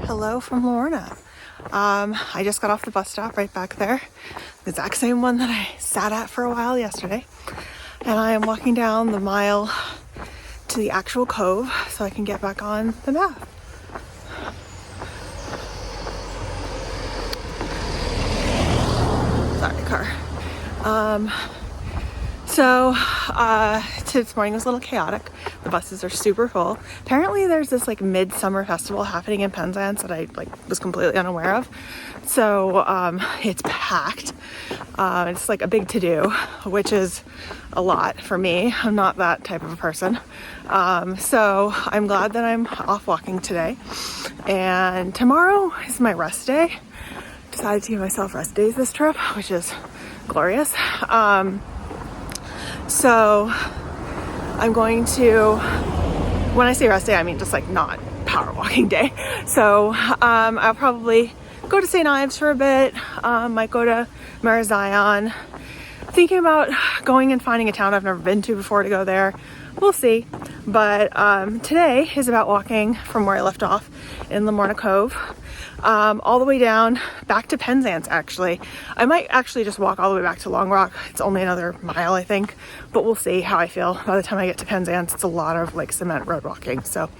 Hello from Lamorna. I just got off the bus stop right back there, the exact same one that I sat at for a while yesterday, and I am walking down the mile to the actual cove so I can get back on the map. Sorry, car. This morning was a little chaotic. The buses are super full. Apparently there's this like midsummer festival happening in Penzance that I was completely unaware of. So it's packed. It's like a big to-do, which is a lot for me. I'm not that type of a person. So I'm glad that I'm off walking today. And tomorrow is my rest day. Decided to give myself rest days this trip, which is glorious. So I'm going to, when I say rest day, I mean just like not power walking day. So I'll probably go to St. Ives for a bit, might go to Mare Zion. Thinking about going and finding a town I've never been to before to go there. We'll see. But today is about walking from where I left off in Lamorna Cove, all the way down back to Penzance actually. I might actually just walk all the way back to Long Rock. It's only another mile, I think, but we'll see how I feel. By the time I get to Penzance, it's a lot of like cement road walking. So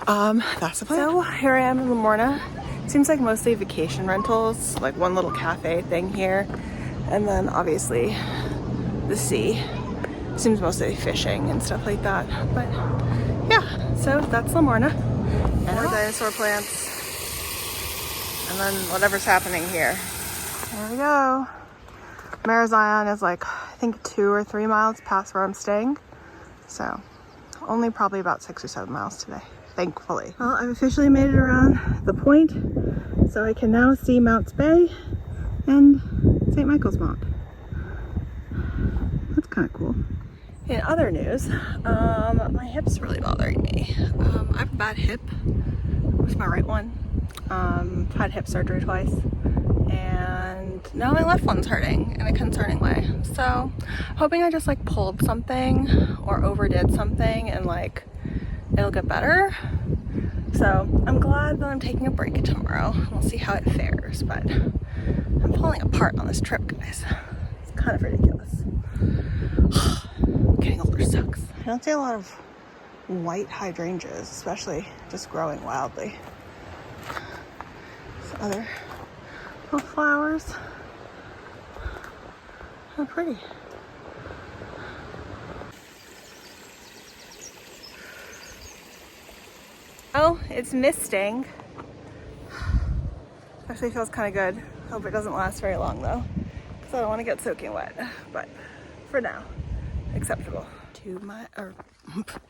that's the plan. So here I am in Lamorna. Seems like mostly vacation rentals, like one little cafe thing here. And then obviously the sea. Seems mostly fishing and stuff like that. But yeah, so that's Lamorna. And more dinosaur plants. And then whatever's happening here. There we go. Mare Zion is like, I think 2 or 3 miles past where I'm staying. So only probably about 6 or 7 miles today, thankfully. Well, I've officially made it around the point. So I can now see Mounts Bay and St. Michael's Mount. That's kind of cool. In other news, my hip's really bothering me. I have a bad hip with my right one. Had hip surgery twice, and now my left one's hurting in a concerning way. So hoping I just like pulled something or overdid something and like it'll get better. So I'm glad that I'm taking a break tomorrow. We'll see how it fares, but I'm falling apart on this trip, guys. It's kind of ridiculous. Getting older sucks. I don't see a lot of white hydrangeas, especially just growing wildly. Some other little flowers. How pretty. Oh, it's misting. Actually feels kind of good. Hope it doesn't last very long though, because I don't want to get soaking wet. But for now, acceptable.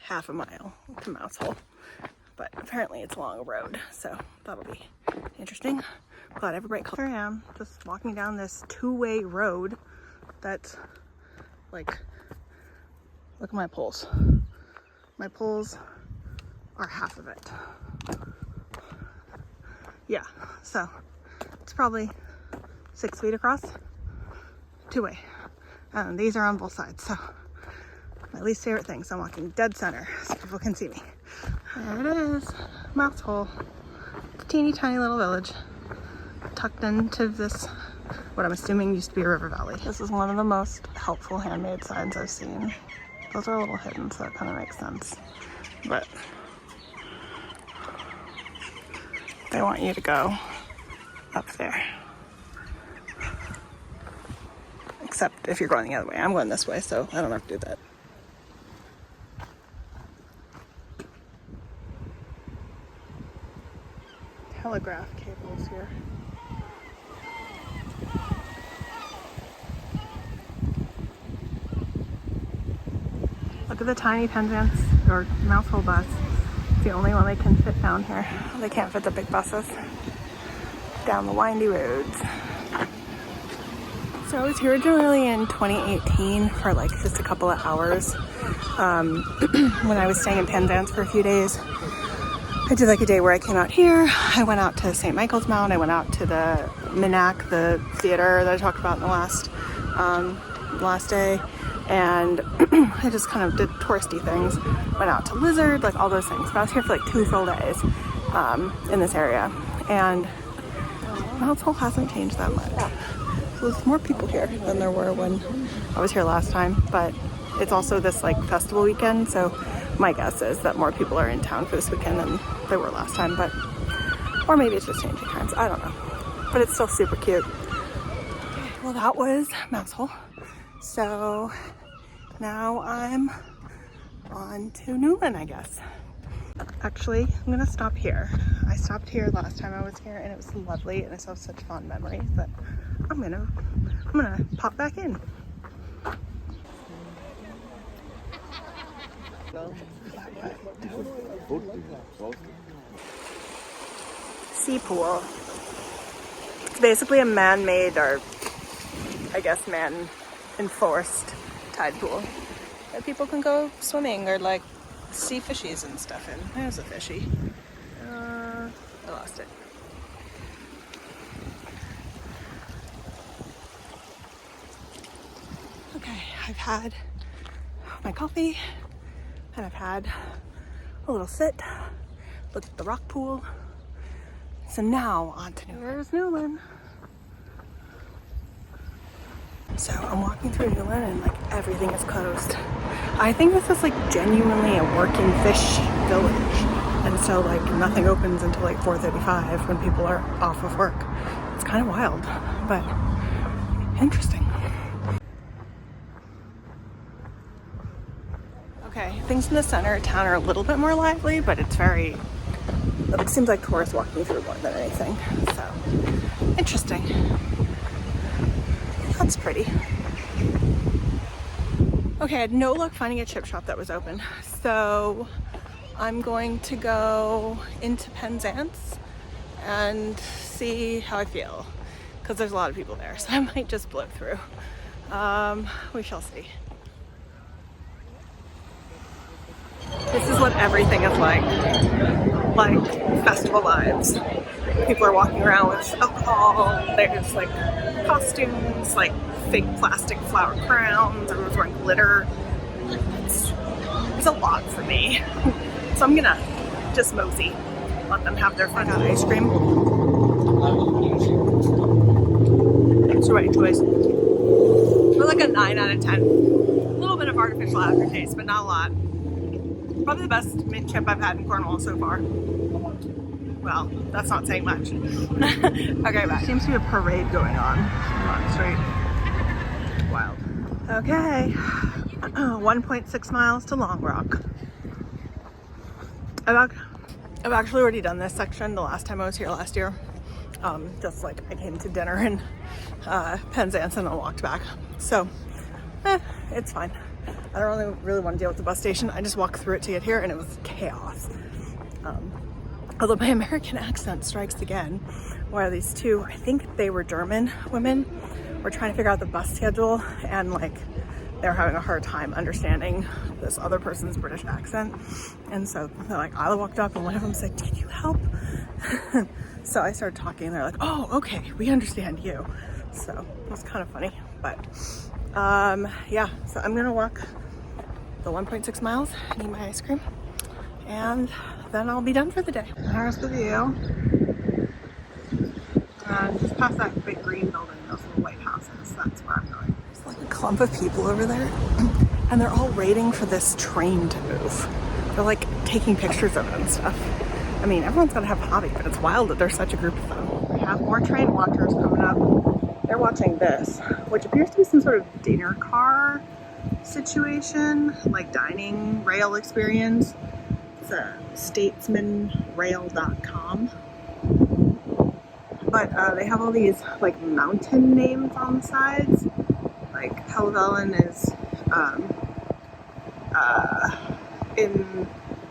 Half a mile to Mouse Hole. But apparently it's along a road, so that'll be interesting. Glad I have a brake. Here I am, just walking down this 2-way road that's like, look at my poles. My poles are half of it. Yeah, so it's probably 6 feet across, 2-way. And these are on both sides, so my least favorite thing. So I'm walking dead center so people can see me. There it is, Mouse Hole. It's a teeny tiny little village tucked into this, what I'm assuming used to be a river valley. This is one of the most helpful handmade signs I've seen. Those are a little hidden, so that kind of makes sense. But they want you to go up there. Except if you're going the other way. I'm going this way, so I don't have to do that. Telegraph cables here. Look at the tiny Penzance or Mouse Hole bus. It's the only one they can fit down here. They can't fit the big buses down the windy roads. So I was here originally in 2018 for like just a couple of hours. When I was staying in Penzance for a few days. I did like a day where I came out here. I went out to St. Michael's Mount. I went out to the Minac, the theater that I talked about in the last day. And I just kind of did touristy things. Went out to Lizard, like all those things. But I was here for like 2 full days. in this area, and Mouse Hole hasn't changed that much. So there's more people here than there were when I was here last time, but it's also this like festival weekend, so my guess is that more people are in town for this weekend than they were last time, but or maybe it's just changing times, I don't know. But it's still super cute. Well, that was Mouse Hole. So now I'm on to Newland, I guess. Actually, I'm gonna stop here. I stopped here last time I was here and it was lovely and I still have such fond memories that I'm gonna pop back in. Sea pool. It's basically a man-made, or I guess man-enforced tide pool that people can go swimming or like see fishies and stuff in. There's a fishy. I lost it. Okay, I've had my coffee and I've had a little sit, looked at the rock pool. So now on to Newland. There's Newland. So I'm walking through Newland and like everything is closed. I think this is like genuinely a working fish village. And so like nothing opens until like 4:35 when people are off of work. It's kind of wild, but interesting. Okay, things in the center of town are a little bit more lively, but it's very, it seems like tourists walking through more than anything. So interesting. That's pretty. Okay, I had no luck finding a chip shop that was open. So I'm going to go into Penzance and see how I feel. Because there's a lot of people there, so I might just blow through. We shall see. This is what everything is like festival vibes. People are walking around with alcohol, there's like costumes, like fake plastic flower crowns, everyone's wearing glitter. It's a lot for me. So I'm gonna just mosey, let them have their fun. Ice cream. It's the right choice. For like a 9 out of 10. A little bit of artificial aftertaste, but not a lot. Probably the best mint chip I've had in Cornwall so far. Well, that's not saying much. Okay, bye. Seems to be a parade going on the street. Wild. Okay, 1.6 miles to Long Rock. I've actually already done this section the last time I was here last year. Just like I came to dinner in Penzance and I walked back. So, it's fine. I don't really want to deal with the bus station. I just walked through it to get here and it was chaos. Although my American accent strikes again, while these two, I think they were German women, were trying to figure out the bus schedule and like they were having a hard time understanding this other person's British accent. And so they're like, I walked up and one of them said, "Can you help?" So I started talking and they're like, "Oh, okay, we understand you." So it was kind of funny, but yeah, so I'm gonna walk the 1.6 miles, eat my ice cream, and then I'll be done for the day. There's the view. Just past that big green building, those little white houses, that's where I'm going. There's like a clump of people over there, and they're all waiting for this train to move. They're like taking pictures of it and stuff. I mean, everyone's gotta have a hobby, but it's wild that there's such a group of them. We have more train watchers coming up. They're watching this, which appears to be some sort of dinner car situation, like dining rail experience. It's statesmanrail.com. But they have all these like mountain names on the sides. Like Helvellyn is in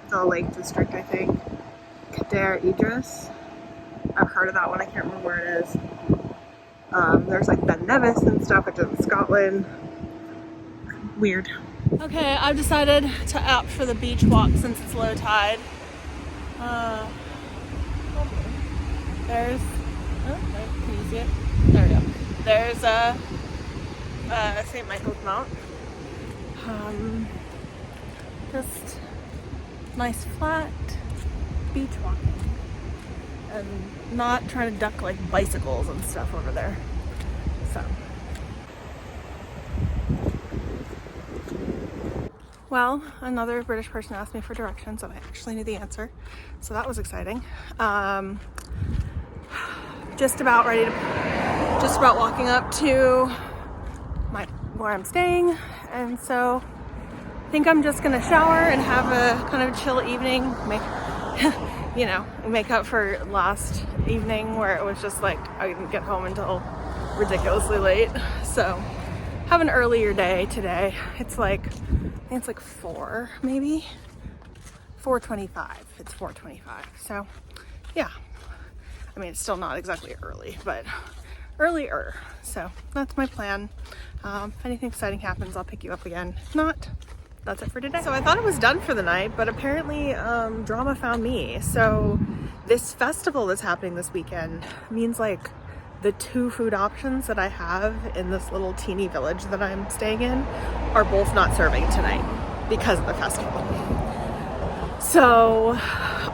the Lake District, I think. Cadair Idris. I've heard of that one, I can't remember where it is. There's like Ben Nevis and stuff, which is in Scotland. Weird. Okay, I've decided to opt for the beach walk since it's low tide. There's, can you see it? There we go. There's St. Michael's Mount. Just nice flat beach walking. and not trying to duck like bicycles and stuff over there. So. Well, another British person asked me for directions and I actually knew the answer. So that was exciting. Just about walking up to where I'm staying. And so I think I'm just gonna shower and have a kind of chill evening. Make up for last evening where it was just like, I didn't get home until ridiculously late. So have an earlier day today. It's like, I think it's like 4, maybe 4:25. It's 4:25. So yeah, I mean, it's still not exactly early, but earlier. So that's my plan. If anything exciting happens, I'll pick you up again. If not, that's it for today. So I thought it was done for the night, but apparently drama found me. So this festival that's happening this weekend means like the 2 food options that I have in this little teeny village that I'm staying in are both not serving tonight because of the festival. So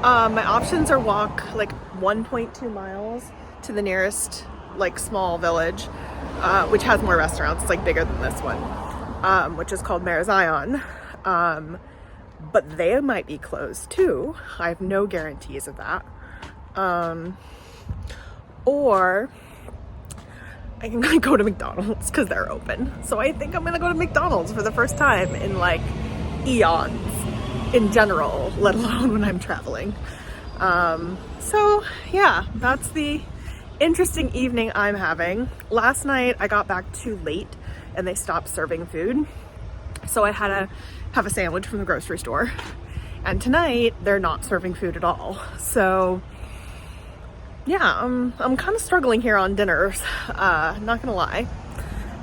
my options are walk like 1.2 miles to the nearest like small village, which has more restaurants. It's like bigger than this one, which is called Mare Zion. But they might be closed too. I have no guarantees of that. Or I can go to McDonald's because they're open. So I think I'm gonna go to McDonald's for the first time in like eons in general, let alone when I'm traveling. So yeah, that's the interesting evening I'm having. Last night I got back too late and they stopped serving food. So I had to have a sandwich from the grocery store. And tonight they're not serving food at all. So yeah, I'm kind of struggling here on dinners, not gonna lie.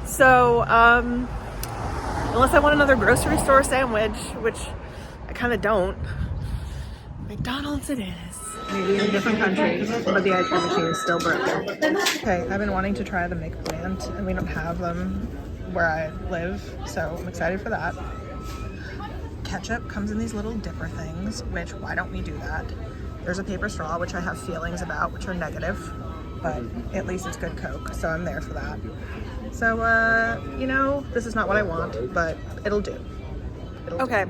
So unless I want another grocery store sandwich, which I kind of don't, McDonald's it is. Maybe in different countries, but the ice cream machine is still broken. Okay, I've been wanting to try the McPlant, and we don't have them where I live, so I'm excited for that. Ketchup comes in these little dipper things, which why don't we do that? There's a paper straw, which I have feelings about, which are negative, but at least it's good Coke, so I'm there for that. So, this is not what I want, but it'll do. Okay,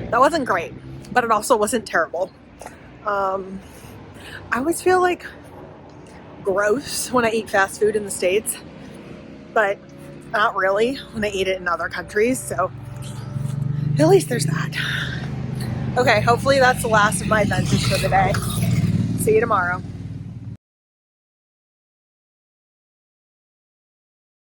that wasn't great, but it also wasn't terrible. I always feel like gross when I eat fast food in the States, but not really when I eat it in other countries, so at least there's that. Okay, hopefully that's the last of my adventures for the day. See you tomorrow.